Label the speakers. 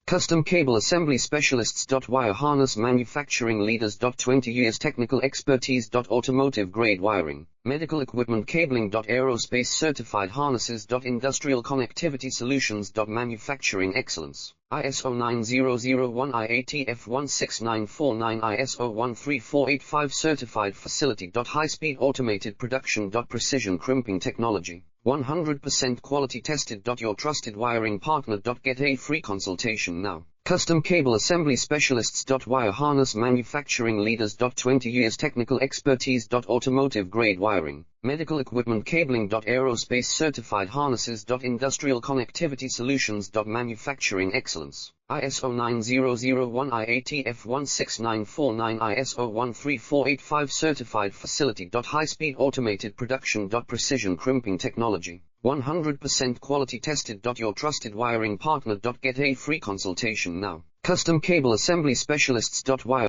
Speaker 1: Custom Cable Assembly Specialists. Wire Harness Manufacturing Leaders. 20 years technical expertise. Automotive grade wiring, medical equipment cabling. Aerospace certified harnesses. Industrial connectivity solutions. Manufacturing excellence. ISO 9001 IATF 16949 ISO 13485 certified facility. High speed automated production. Precision crimping technology. 100% quality tested. Your trusted wiring partner. Get a free consultation now. Custom Cable Assembly Specialists. Wire Harness Manufacturing Leaders. 20 years technical expertise. Automotive grade wiring, medical equipment cabling. Aerospace certified harnesses. Industrial connectivity solutions. Manufacturing excellence. ISO 9001 IATF 16949 ISO 13485 certified facility. High speed automated production. Precision crimping technology. 100% quality tested. Your trusted wiring partner. Get a free consultation now. Custom Cable Assembly Specialists. Wire